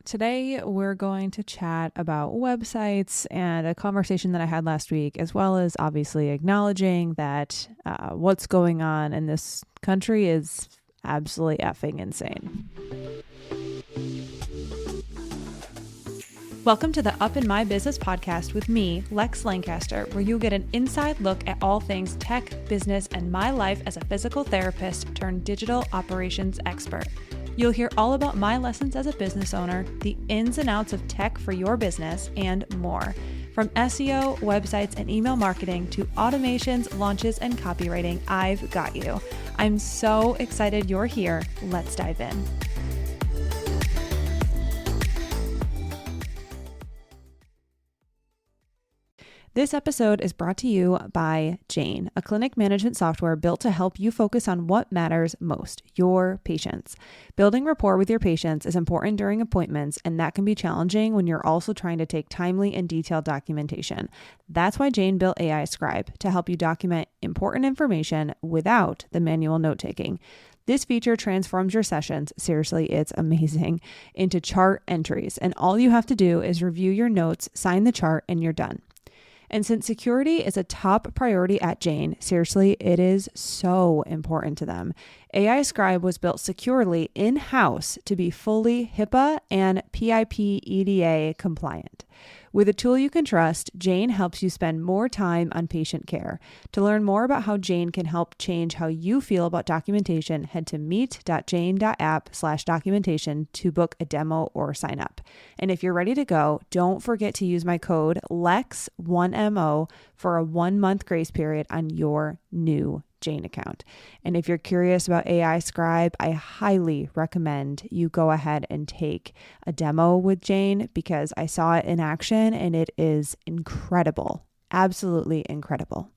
Today, we're going to chat about websites and a conversation that I had last week, as well as obviously acknowledging that what's going on in this country is absolutely effing insane. Welcome to the Up in My Business podcast with me, Lex Lancaster, where you'll get an inside look at all things tech, business, and my life as a physical therapist turned digital operations expert. You'll hear all about my lessons as a business owner, the ins and outs of tech for your business, and more. From SEO, websites, and email marketing to automations, launches, and copywriting, I've got you. I'm so excited you're here. Let's dive in. This episode is brought to you by Jane, a clinic management software built to help you focus on what matters most, your patients. Building rapport with your patients is important during appointments, and that can be challenging when you're also trying to take timely and detailed documentation. That's why Jane built AI Scribe to help you document important information without the manual note-taking. This feature transforms your sessions, seriously, it's amazing, into chart entries, and all you have to do is review your notes, sign the chart, and you're done. And since security is a top priority at Jane, seriously, it is so important to them. AI Scribe was built securely in-house to be fully HIPAA and PIP EDA compliant. With a tool you can trust, Jane helps you spend more time on patient care. To learn more about how Jane can help change how you feel about documentation, head to meet.jane.app/documentation to book a demo or sign up. And if you're ready to go, don't forget to use my code LEX1MO for a 1-month grace period on your new Jane account. And if you're curious about AI Scribe, I highly recommend you go ahead and take a demo with Jane because I saw it in action and it is incredible. Absolutely incredible.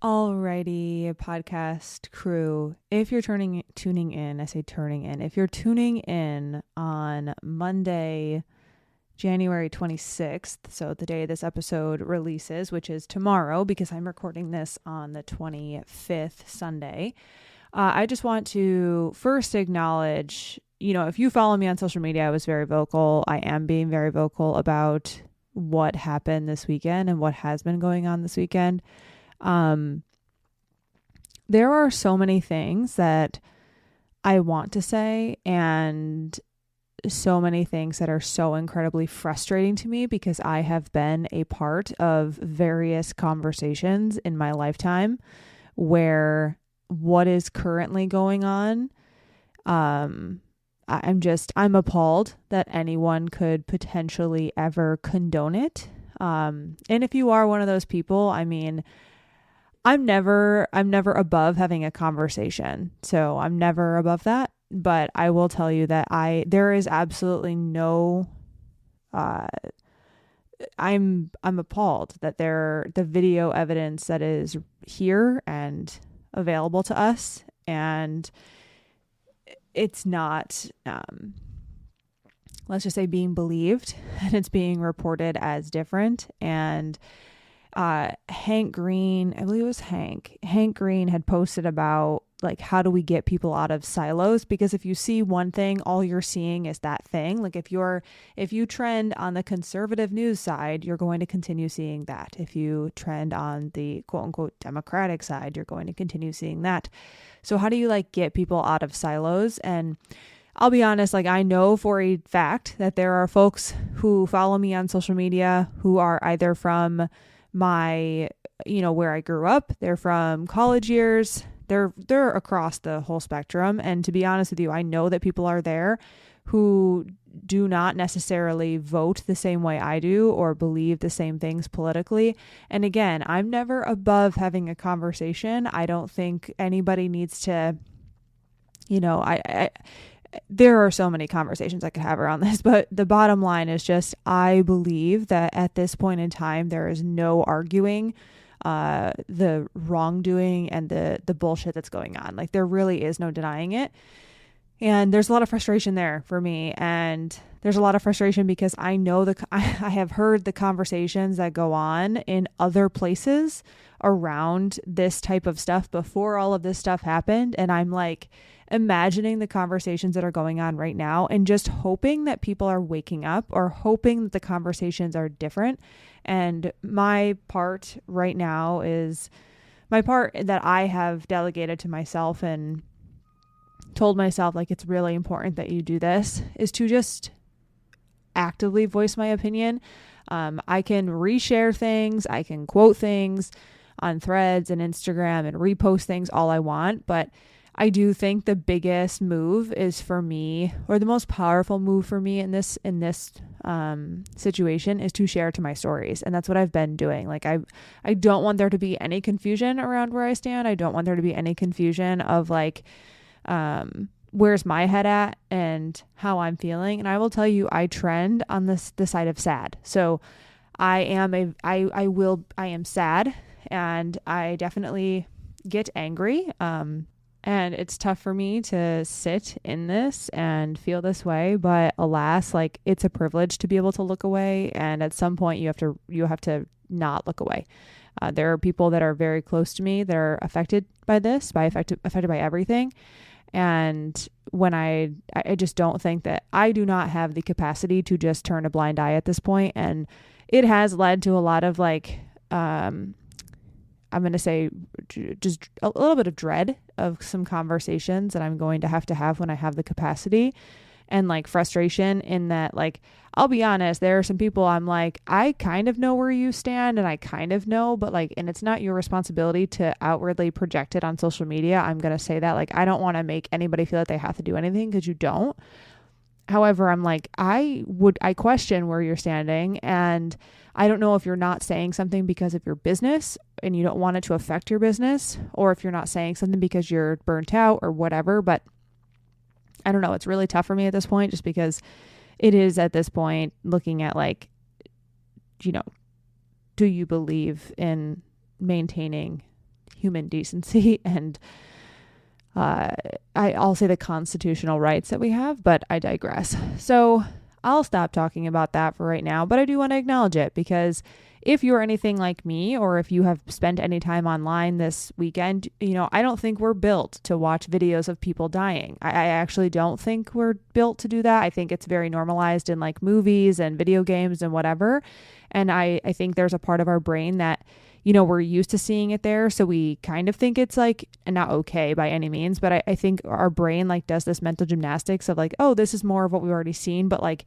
Alrighty, podcast crew. If you're tuning in, if you're tuning in on Monday, January 26th, so the day this episode releases, which is tomorrow because I'm recording this on the 25th, Sunday. I just want to first acknowledge, if you follow me on social media, I was very vocal. I am being very vocal about what happened this weekend and what has been going on this weekend. There are so many things that I want to say and so many things that are so incredibly frustrating to me because I have been a part of various conversations in my lifetime where what is currently going on, I'm appalled that anyone could potentially ever condone it. And if you are one of those people, I'm never above having a conversation. So I'm never above that. But I will tell you that there is absolutely no, I'm appalled that the video evidence that is here and available to us, and it's not, let's just say being believed, and it's being reported as different. And Hank Green, I believe it was Hank Green had posted about how do we get people out of silos? Because if you see one thing, all you're seeing is that thing. If you trend on the conservative news side, you're going to continue seeing that. If you trend on the quote unquote Democratic side, you're going to continue seeing that. So how do you get people out of silos? And I'll be honest, I know for a fact that there are folks who follow me on social media who are either from my, where I grew up, they're from college years, they're across the whole spectrum. And to be honest with you, I know that people are there who do not necessarily vote the same way I do or believe the same things politically. And again, I'm never above having a conversation. I don't think anybody needs to, there are so many conversations I could have around this, but the bottom line is just, I believe that at this point in time, there is no arguing the wrongdoing and the bullshit that's going on. There really is no denying it. And there's a lot of frustration there for me. And there's a lot of frustration because I know I have heard the conversations that go on in other places around this type of stuff before all of this stuff happened. And I'm like imagining the conversations that are going on right now and just hoping that people are waking up or hoping that the conversations are different. And my part right now is my part that I have delegated to myself and told myself, like, it's really important that you do this, is to just actively voice my opinion. I can reshare things. I can quote things on Threads and Instagram and repost things all I want. But I do think the biggest move is for me, or the most powerful move for me in this situation, is to share to my stories. And that's what I've been doing. Like, I don't want there to be any confusion around where I stand. I don't want there to be any confusion of like, where's my head at and how I'm feeling. And I will tell you, I trend on the side of sad. So I am sad, and I definitely get angry. And it's tough for me to sit in this and feel this way, but alas, like, it's a privilege to be able to look away. And at some point you have to not look away. There are people that are very close to me that are affected by this, affected by everything. And when I just don't think that I do not have the capacity to just turn a blind eye at this point. And it has led to a lot of like, I'm going to say just a little bit of dread of some conversations that I'm going to have when I have the capacity, and like frustration in that, like, I'll be honest, there are some people I'm like, I kind of know where you stand and I kind of know, but like, and it's not your responsibility to outwardly project it on social media. I'm going to say that, like, I don't want to make anybody feel that they have to do anything, because you don't. However, I'm like, I question where you're standing, and I don't know if you're not saying something because of your business and you don't want it to affect your business, or if you're not saying something because you're burnt out or whatever. But I don't know. It's really tough for me at this point, just because it is at this point looking at like, you know, do you believe in maintaining human decency and I'll say the constitutional rights that we have, but I digress. So I'll stop talking about that for right now, but I do want to acknowledge it, because if you're anything like me, or if you have spent any time online this weekend, you know, I don't think we're built to watch videos of people dying. I actually don't think we're built to do that. I think it's very normalized in like movies and video games and whatever. And I think there's a part of our brain that, you know, we're used to seeing it there. So we kind of think it's like, not okay by any means, but I think our brain like does this mental gymnastics of like, oh, this is more of what we've already seen. But like,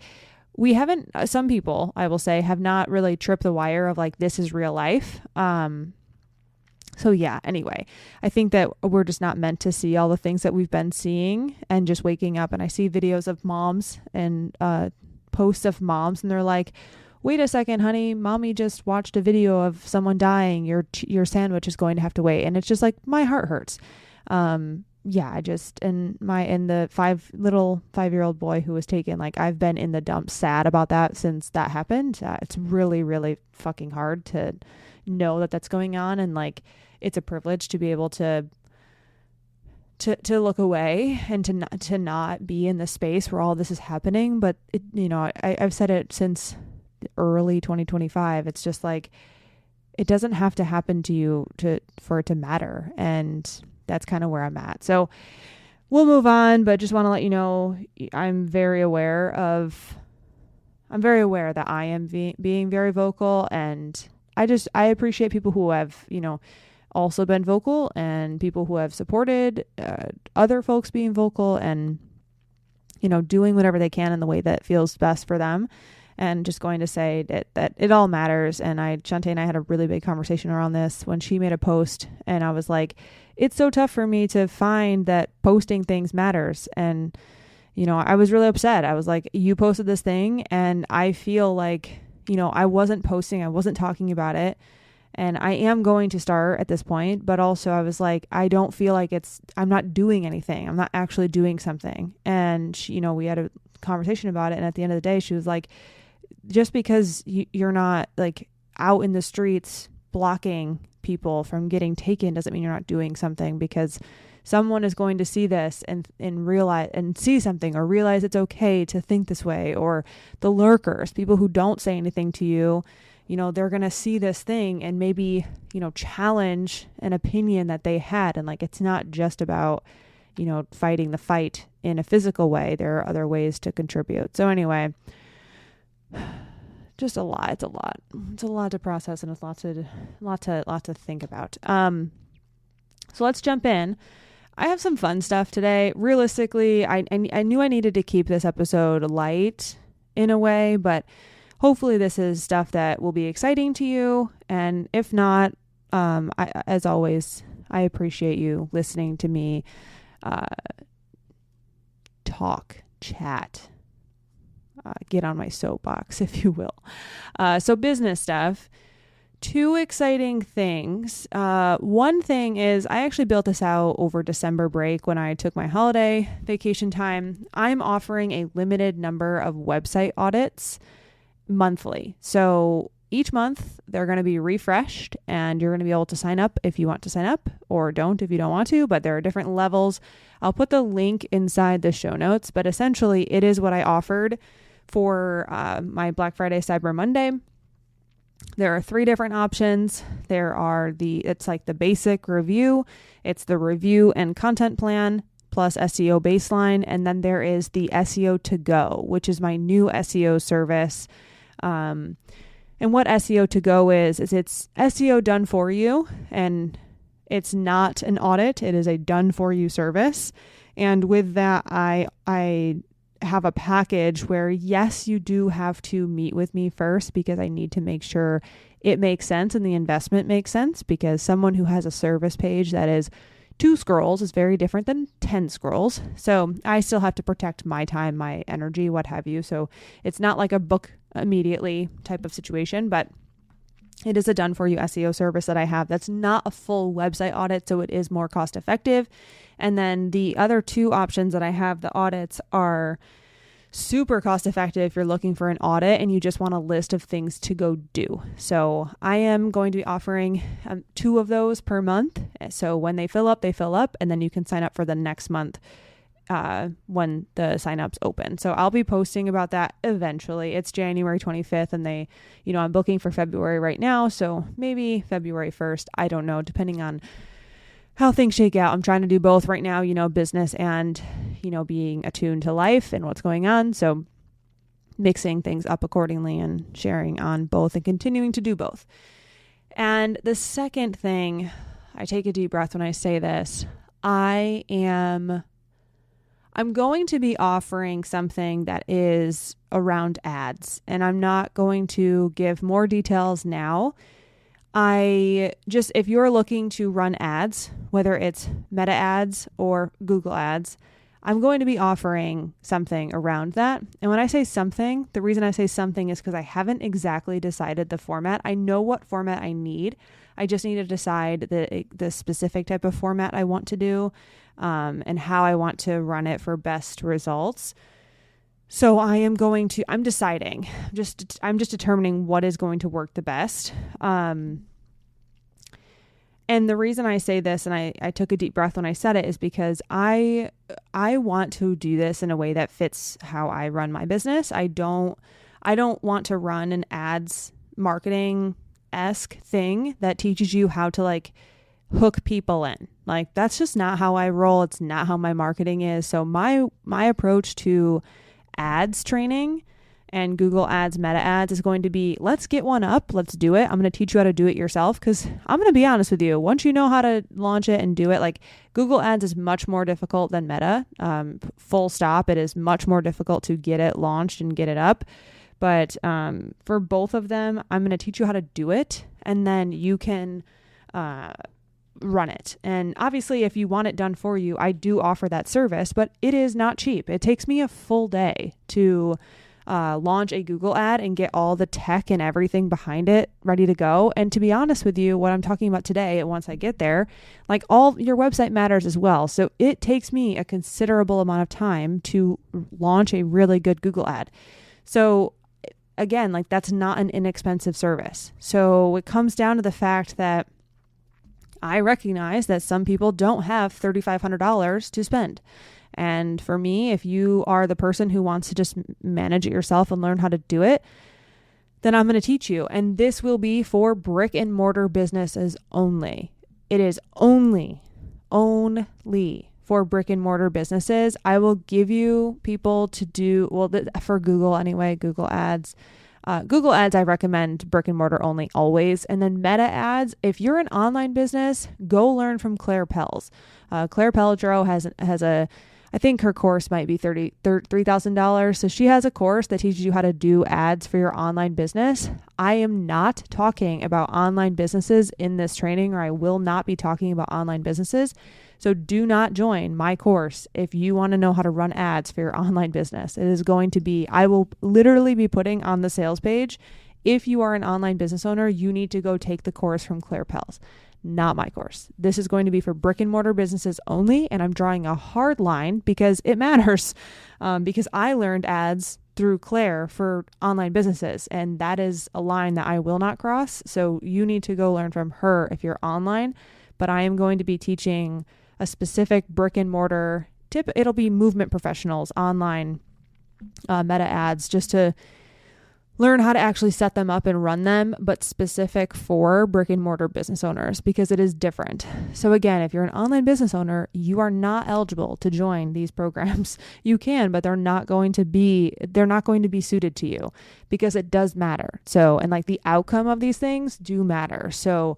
we haven't, some people, I will say, have not really tripped the wire of like, this is real life. So yeah, anyway, I think that we're just not meant to see all the things that we've been seeing, and just waking up and I see videos of moms and posts of moms, and they're like, wait a second, honey, mommy just watched a video of someone dying. Your sandwich is going to have to wait. And it's just like, my heart hurts. Yeah, I just, and the 5-year-old boy who was taken, like, I've been in the dumps sad about that since that happened. It's really, really fucking hard to know that that's going on. And like, it's a privilege to be able to look away and to not be in the space where all this is happening. But it, you know, I've said it since early 2025. It's just like, it doesn't have to happen to you for it to matter. And that's kind of where I'm at. So we'll move on, but just want to let you know, I'm very aware that I am being very vocal, and I appreciate people who have, you know, also been vocal, and people who have supported other folks being vocal, and, you know, doing whatever they can in the way that feels best for them. And just going to say that it all matters. And Shanté and I had a really big conversation around this when she made a post, and I was like, it's so tough for me to find that posting things matters. And, you know, I was really upset. I was like, you posted this thing, and I feel like, you know, I wasn't posting, I wasn't talking about it. And I am going to start at this point, but also I was like, I don't feel like I'm not doing anything. I'm not actually doing something. And she, you know, we had a conversation about it. And at the end of the day, she was like, just because you're not like out in the streets blocking people from getting taken doesn't mean you're not doing something, because someone is going to see this and realize and see something, or realize it's okay to think this way. Or the lurkers, people who don't say anything to you, they're going to see this thing and maybe, challenge an opinion that they had. And like, it's not just about, fighting the fight in a physical way. There are other ways to contribute. So anyway, just a lot. It's a lot to process, and it's lot to think about. So let's jump in. I have some fun stuff today. Realistically, I knew I needed to keep this episode light in a way, but hopefully this is stuff that will be exciting to you. And if not, as always, I appreciate you listening to me chat, get on my soapbox, if you will. So business stuff. Two exciting things. One thing is I actually built this out over December break when I took my holiday vacation time. I'm offering a limited number of website audits monthly. So each month they're going to be refreshed, and you're going to be able to sign up if you want to sign up, or don't if you don't want to, but there are different levels. I'll put the link inside the show notes, but essentially it is what I offered for my Black Friday, Cyber Monday. There are 3 different options. It's like the basic review, it's the review and content plan plus SEO baseline. And then there is the SEO to go, which is my new SEO service. And what SEO to go is it's SEO done for you, and it's not an audit. It is a done for you service. And with that, I have a package where, yes, you do have to meet with me first, because I need to make sure it makes sense and the investment makes sense, because someone who has a service page that is 2 scrolls is very different than 10 scrolls. So I still have to protect my time, my energy, what have you. So it's not like a book immediately type of situation, but it is a done for you SEO service that I have. That's not a full website audit, so it is more cost effective. And then the other 2 options that I have, the audits, are super cost effective if you're looking for an audit and you just want a list of things to go do. So I am going to be offering 2 of those per month. So when they fill up, and then you can sign up for the next month when the signups open. So I'll be posting about that eventually. It's January 25th, and I'm booking for February right now. So maybe February 1st. I don't know, depending on how things shake out. I'm trying to do both right now, business and, being attuned to life and what's going on. So mixing things up accordingly and sharing on both and continuing to do both. And the second thing, I take a deep breath when I say this, I'm going to be offering something that is around ads, and I'm not going to give more details now. If you're looking to run ads, whether it's Meta ads or Google ads, I'm going to be offering something around that. And when I say something, the reason I say something is because I haven't exactly decided the format. I know what format I need. I just need to decide the specific type of format I want to do, and how I want to run it for best results. So I'm deciding, I'm just determining what is going to work the best. And the reason I say this, and I took a deep breath when I said it, is because I want to do this in a way that fits how I run my business. I don't want to run an ads marketing-esque thing that teaches you how to hook people in. That's just not how I roll. It's not how my marketing is. So my approach to ads training and Google ads, Meta ads is going to be, let's get one up. Let's do it. I'm going to teach you how to do it yourself, because I'm going to be honest with you. Once you know how to launch it and do it, Google ads is much more difficult than Meta. Full stop. It is much more difficult to get it launched and get it up. But for both of them, I'm going to teach you how to do it, and then you can run it. And obviously, if you want it done for you, I do offer that service, but it is not cheap. It takes me a full day to launch a Google ad and get all the tech and everything behind it ready to go. And to be honest with you, what I'm talking about today, once I get there, all your website matters as well. So it takes me a considerable amount of time to launch a really good Google ad. So again, that's not an inexpensive service. So it comes down to the fact that I recognize that some people don't have $3,500 to spend. And for me, if you are the person who wants to just manage it yourself and learn how to do it, then I'm going to teach you. And this will be for brick and mortar businesses only. It is only for brick and mortar businesses. I will give you people to do, for Google anyway, Google Ads. Google Ads, I recommend brick and mortar only always. And then Meta Ads, if you're an online business, go learn from Claire Pells. Claire Pelladro has a, I think her course might be $3,000. So she has a course that teaches you how to do ads for your online business. I am not talking about online businesses in this training, or I will not be talking about online businesses. So do not join my course if you want to know how to run ads for your online business. It is going to be, I will literally be putting on the sales page, if you are an online business owner, you need to go take the course from Claire Pells. Not my course. This is going to be for brick and mortar businesses only. And I'm drawing a hard line because it matters. Because I learned ads through Claire for online businesses. And that is a line that I will not cross. So you need to go learn from her if you're online. But I am going to be teaching a specific brick and mortar tip. It'll be movement professionals online meta ads, just to learn how to actually set them up and run them, but specific for brick and mortar business owners, because it is different. So again, if you're an online business owner, you are not eligible to join these programs. You can, but they're not going to be suited to you, because it does matter. So, and like the outcome of these things do matter. So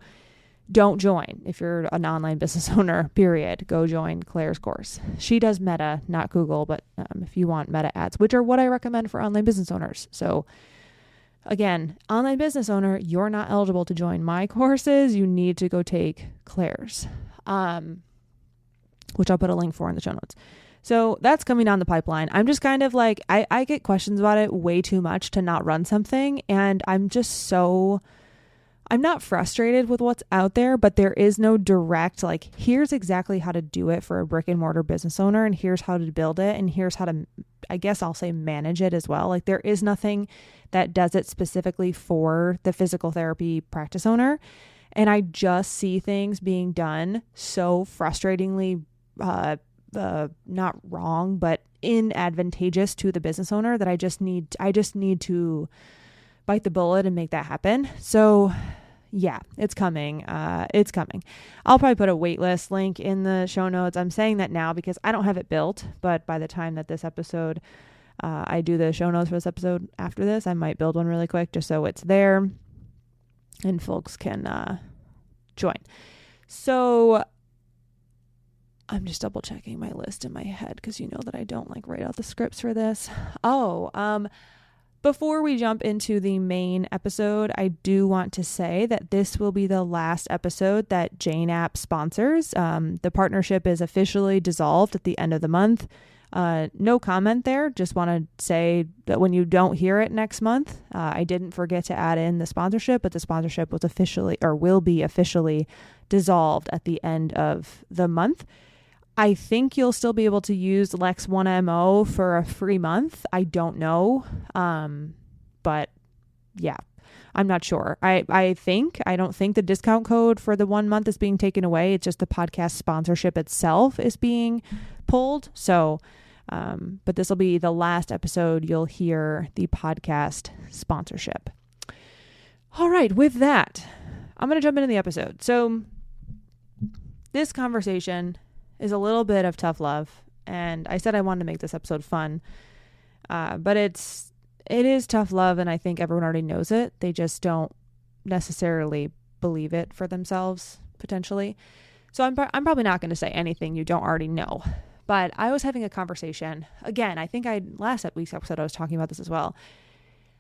don't join if you're an online business owner, period. Go join Claire's course. She does Meta, not Google, but if you want Meta ads, which are what I recommend for online business owners. So again, online business owner, you're not eligible to join my courses. You need to go take Claire's, which I'll put a link for in the show notes. So that's coming down the pipeline. I'm just kind of like, I get questions about it way too much to not run something. And I'm not frustrated with what's out there, but there is no direct, like, here's exactly how to do it for a brick and mortar business owner, and here's how to build it, and here's how to, I guess I'll say, manage it as well. Like, there is nothing that does it specifically for the physical therapy practice owner. And I just see things being done so frustratingly, not wrong, but inadvantageous to the business owner, that I just need to bite the bullet and make that happen. So yeah, it's coming. I'll probably put a waitlist link in the show notes. I'm saying that now because I don't have it built, but by the time that this episode, I do the show notes for this episode after this, I might build one really quick just so it's there and folks can join. So I'm just double checking my list in my head, because you know that I don't like write out the scripts for this. Before we jump into the main episode, I do want to say that this will be the last episode that Jane App sponsors. The partnership is officially dissolved at the end of the month. No comment there. Just want to say that when you don't hear it next month, I didn't forget to add in the sponsorship, but the sponsorship was officially, or will be officially, dissolved at the end of the month. I think you'll still be able to use Lex 1MO for a free month. I don't know. But yeah, I'm not sure. I don't think the discount code for the 1 month is being taken away. It's just the podcast sponsorship itself is being pulled. So, but this will be the last episode you'll hear the podcast sponsorship. All right. With that, I'm going to jump into the episode. So this conversation is a little bit of tough love. And I said I wanted to make this episode fun. But it is tough love, and I think everyone already knows it. They just don't necessarily believe it for themselves, potentially. So I'm probably not going to say anything you don't already know. But I was having a conversation. Again, I think last week's episode I was talking about this as well.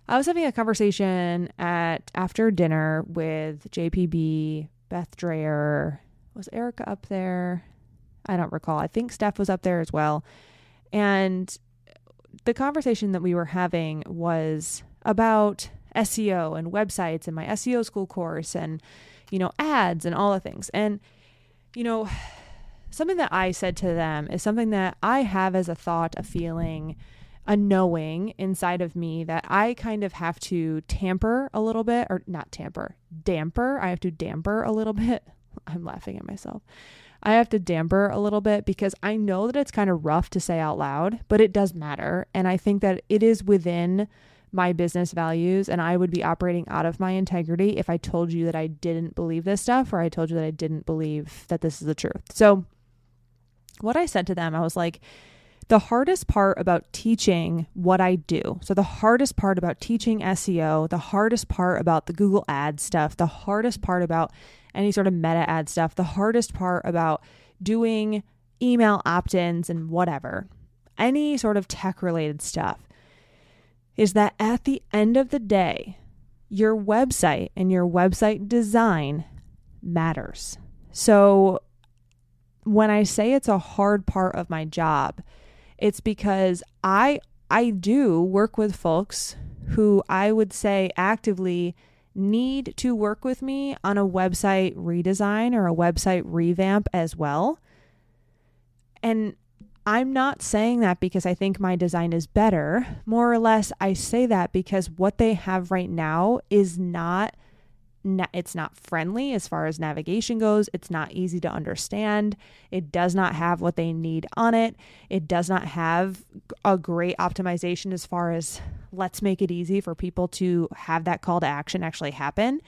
I was having a conversation after dinner with JPB, Beth Dreyer. Was Erica up there? I don't recall. I think Steph was up there as well. And the conversation that we were having was about SEO and websites and my SEO school course and, ads and all the things. And, something that I said to them is something that I have as a thought, a feeling, a knowing inside of me that I kind of have to tamper a little bit, or not tamper, damper. I have to damper a little bit. I'm laughing at myself. I have to damper a little bit because I know that it's kind of rough to say out loud, but it does matter. And I think that it is within my business values, and I would be operating out of my integrity if I told you that I didn't believe this stuff, or I told you that I didn't believe that this is the truth. So what I said to them, I was like, the hardest part about teaching what I do, so the hardest part about teaching SEO, the hardest part about the Google Ads stuff, the hardest part about any sort of meta ad stuff, the hardest part about doing email opt-ins and whatever, any sort of tech related stuff, is that at the end of the day, your website and your website design matters. So when I say it's a hard part of my job, it's because I do work with folks who I would say actively need to work with me on a website redesign or a website revamp as well. And I'm not saying that because I think my design is better. More or less, I say that because what they have right now is it's not friendly as far as navigation goes. It's not easy to understand. It does not have what they need on it. It does not have a great optimization as far as let's make it easy for people to have that call to action actually happen.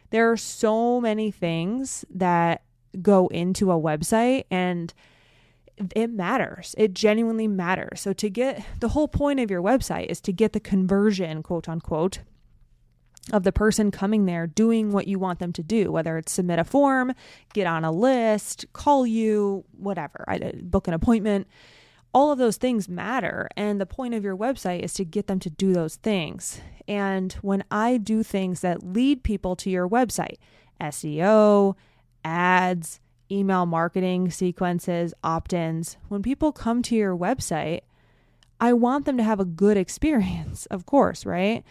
There are so many things that go into a website, and it matters. It genuinely matters. So to get the whole point of your website is to get the conversion, quote unquote, of the person coming there doing what you want them to do, whether it's submit a form, get on a list, call you, whatever, book an appointment. All of those things matter. And the point of your website is to get them to do those things. And when I do things that lead people to your website, SEO, ads, email marketing sequences, opt-ins, when people come to your website, I want them to have a good experience, of course, right?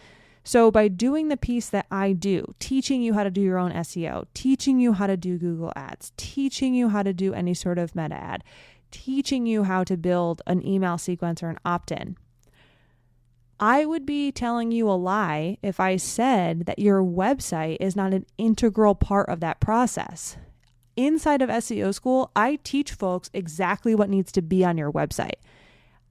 So by doing the piece that I do, teaching you how to do your own SEO, teaching you how to do Google Ads, teaching you how to do any sort of meta ad, teaching you how to build an email sequence or an opt-in, I would be telling you a lie if I said that your website is not an integral part of that process. Inside of SEO school, I teach folks exactly what needs to be on your website.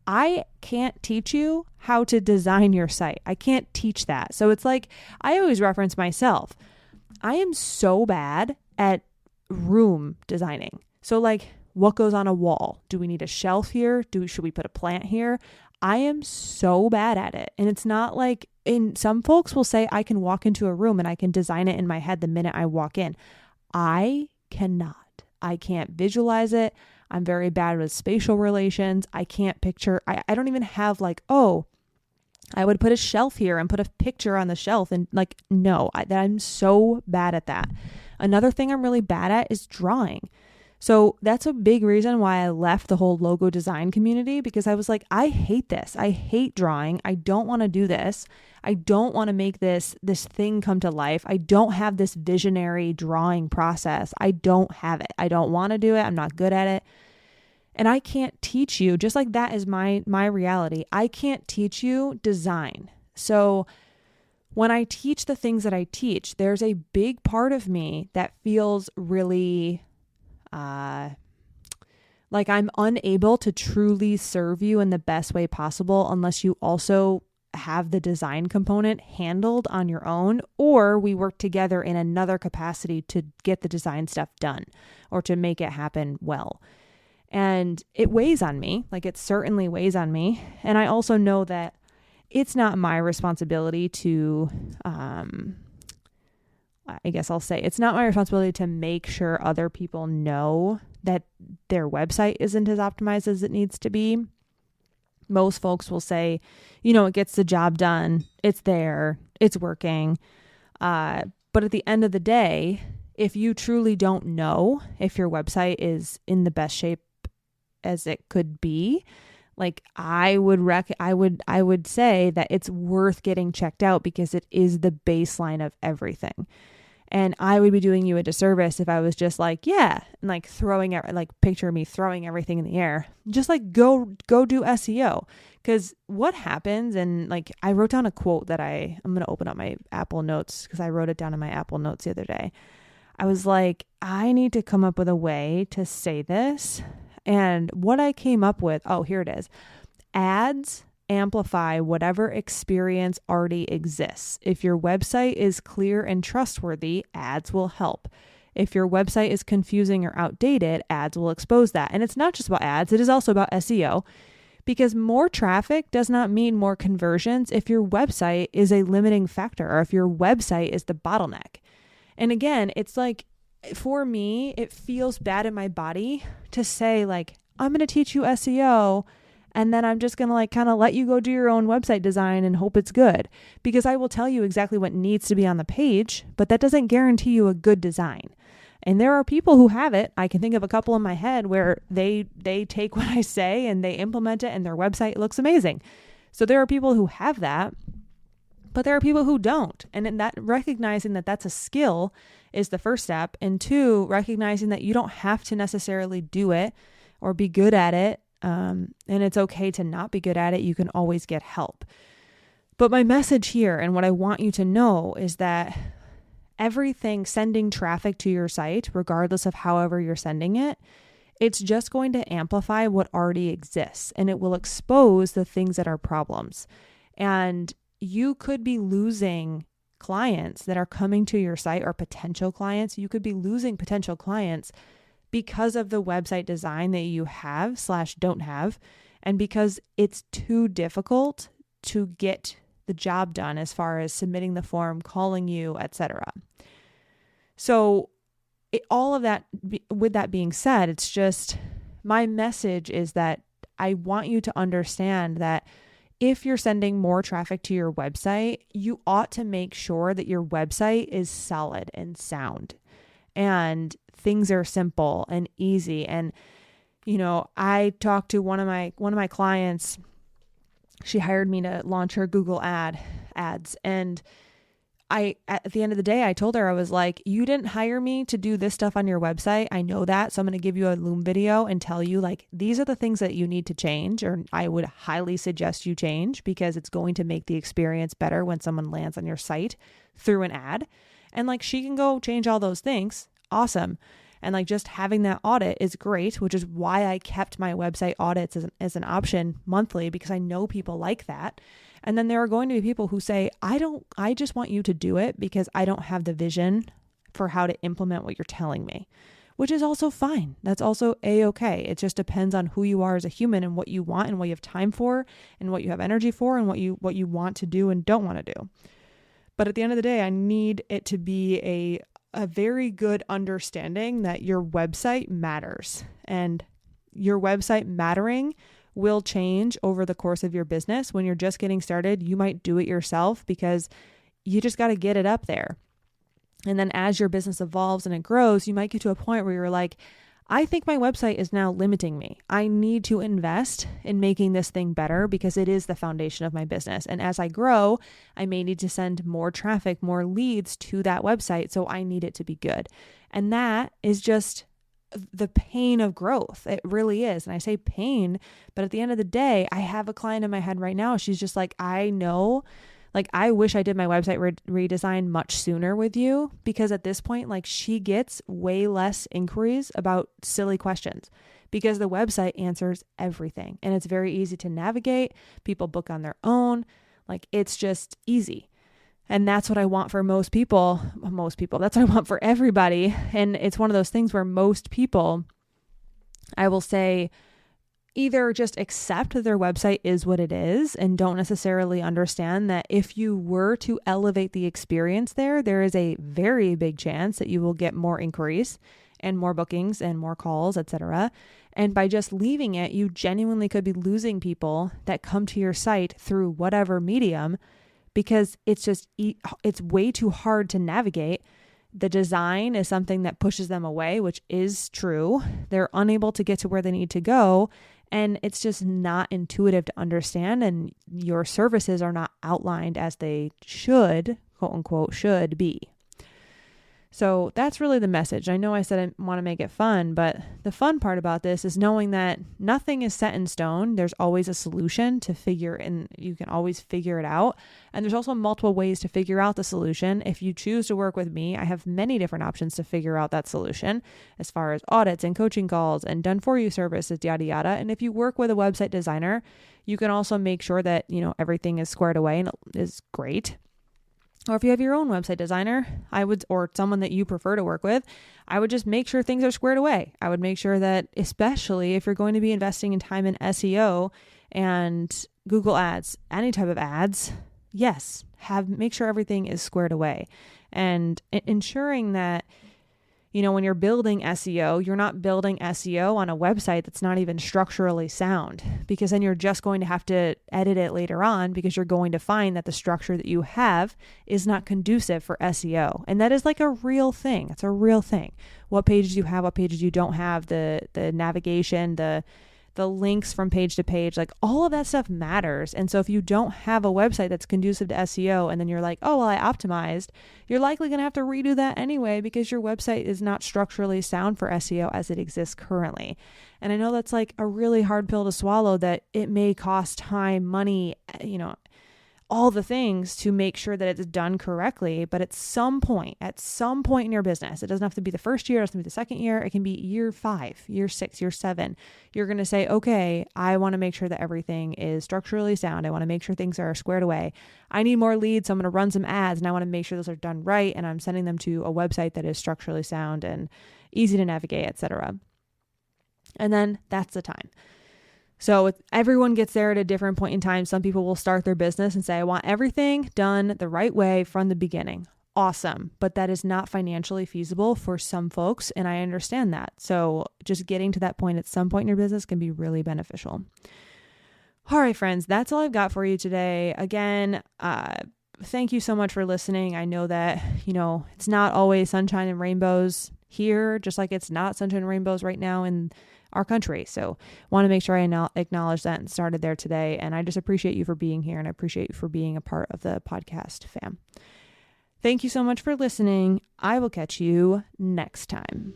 I can't teach you how to design your site. I can't teach that. So it's like, I always reference myself. I am so bad at room designing. So like, what goes on a wall? Do we need a shelf here? Should we put a plant here? I am so bad at it. And it's not like, some folks will say I can walk into a room and I can design it in my head the minute I walk in. I cannot. I can't visualize it. I'm very bad with spatial relations. I can't picture, I don't even have like, oh, I would put a shelf here and put a picture on the shelf. And like, no, I'm so bad at that. Another thing I'm really bad at is drawing. So that's a big reason why I left the whole logo design community, because I was like, I hate this. I hate drawing. I don't want to do this. I don't want to make this thing come to life. I don't have this visionary drawing process. I don't have it. I don't want to do it. I'm not good at it. And I can't teach you, just like that is my reality. I can't teach you design. So when I teach the things that I teach, there's a big part of me that feels really like I'm unable to truly serve you in the best way possible unless you also have the design component handled on your own, or we work together in another capacity to get the design stuff done or to make it happen well. And it weighs on me, like it certainly weighs on me. And I also know that it's not my responsibility to, I guess I'll say it's not my responsibility to make sure other people know that their website isn't as optimized as it needs to be. Most folks will say, it gets the job done. It's there. It's working. But at the end of the day, if you truly don't know if your website is in the best shape as it could be, like I would say that it's worth getting checked out because it is the baseline of everything. And I would be doing you a disservice if I was just like, yeah, and like throwing it, like picture me throwing everything in the air, just like go do SEO. Because what happens, and like I wrote down a quote that I'm going to open up my Apple Notes because I wrote it down in my Apple Notes the other day. I was like, I need to come up with a way to say this. And what I came up with, oh, here it is. Ads amplify whatever experience already exists. If your website is clear and trustworthy, ads will help. If your website is confusing or outdated, ads will expose that. And it's not just about ads, it is also about SEO, because more traffic does not mean more conversions if your website is a limiting factor or if your website is the bottleneck. And again, it's like, for me, it feels bad in my body to say like, I'm going to teach you SEO and then I'm just going to like kind of let you go do your own website design and hope it's good, because I will tell you exactly what needs to be on the page, but that doesn't guarantee you a good design. And there are people who have it. I can think of a couple in my head where they take what I say and they implement it and their website looks amazing. So there are people who have that, but there are people who don't. And in that, recognizing that that's a skill is the first step. And 2, recognizing that you don't have to necessarily do it or be good at it. And it's okay to not be good at it. You can always get help. But my message here and what I want you to know is that everything sending traffic to your site, regardless of however you're sending it, it's just going to amplify what already exists and it will expose the things that are problems. And you could be losing clients that are coming to your site, or potential clients. You could be losing potential clients because of the website design that you have / don't have, and because it's too difficult to get the job done as far as submitting the form, calling you, etc. So all of that, with that being said, it's just my message is that I want you to understand that if you're sending more traffic to your website, you ought to make sure that your website is solid and sound and things are simple and easy. And, you know, I talked to one of my clients. She hired me to launch her Google ads. And at the end of the day, I told her, I was like, you didn't hire me to do this stuff on your website. I know that. So I'm going to give you a Loom video and tell you like, these are the things that you need to change, or I would highly suggest you change, because it's going to make the experience better when someone lands on your site through an ad. And like, she can go change all those things. Awesome. And like, just having that audit is great, which is why I kept my website audits as an option monthly, because I know people like that. And then there are going to be people who say, I just want you to do it because I don't have the vision for how to implement what you're telling me, which is also fine. That's also a-okay. It just depends on who you are as a human and what you want and what you have time for and what you have energy for and what you want to do and don't want to do. But at the end of the day, I need it to be a very good understanding that your website matters, and your website mattering will change over the course of your business. When you're just getting started, you might do it yourself because you just got to get it up there. And then as your business evolves and it grows, you might get to a point where you're like, I think my website is now limiting me. I need to invest in making this thing better because it is the foundation of my business. And as I grow, I may need to send more traffic, more leads to that website. So I need it to be good. And that is just the pain of growth. It really is. And I say pain, but at the end of the day, I have a client in my head right now. She's just like, I know, like, I wish I did my website redesign much sooner with you, because at this point, like, she gets way less inquiries about silly questions because the website answers everything and it's very easy to navigate. People book on their own. Like, it's just easy. And that's what I want for most people. That's what I want for everybody. And it's one of those things where most people, I will say, either just accept that their website is what it is and don't necessarily understand that if you were to elevate the experience there is a very big chance that you will get more inquiries and more bookings and more calls, etc. And by just leaving it, you genuinely could be losing people that come to your site through whatever medium, because it's way too hard to navigate. The design is something that pushes them away, which is true. They're unable to get to where they need to go. And it's just not intuitive to understand. And your services are not outlined as they should, quote unquote, should be. So that's really the message. I know I said I want to make it fun, but the fun part about this is knowing that nothing is set in stone. There's always a solution to figure, and you can always figure it out. And there's also multiple ways to figure out the solution. If you choose to work with me, I have many different options to figure out that solution as far as audits and coaching calls and done for you services, yada, yada. And if you work with a website designer, you can also make sure that, everything is squared away and is great. Or if you have your own website designer, or someone that you prefer to work with, I would just make sure things are squared away. I would make sure that, especially if you're going to be investing in time in SEO and Google ads, any type of ads, yes, make sure everything is squared away, and ensuring that, when you're building SEO, you're not building SEO on a website that's not even structurally sound, because then you're just going to have to edit it later on, because you're going to find that the structure that you have is not conducive for SEO. And that is like a real thing. It's a real thing. What pages you have, what pages you don't have, the navigation, the links from page to page, like all of that stuff matters. And so if you don't have a website that's conducive to SEO, and then you're like, oh, well, I optimized, you're likely going to have to redo that anyway, because your website is not structurally sound for SEO as it exists currently. And I know that's like a really hard pill to swallow, that it may cost time, money, all the things to make sure that it's done correctly. But at some point in your business, it doesn't have to be the first year, it doesn't have to be the second year, it can be year 5, year 6, year 7. You're going to say, okay, I want to make sure that everything is structurally sound. I want to make sure things are squared away. I need more leads, so I'm going to run some ads, and I want to make sure those are done right, and I'm sending them to a website that is structurally sound and easy to navigate, etc. And then that's the time. So everyone gets there at a different point in time. Some people will start their business and say, I want everything done the right way from the beginning. Awesome. But that is not financially feasible for some folks, and I understand that. So just getting to that point at some point in your business can be really beneficial. All right, friends, that's all I've got for you today. Again, thank you so much for listening. I know that, it's not always sunshine and rainbows here, just like it's not sunshine and rainbows right now in our country. So want to make sure I acknowledge that and started there today. And I just appreciate you for being here, and I appreciate you for being a part of the podcast fam. Thank you so much for listening. I will catch you next time.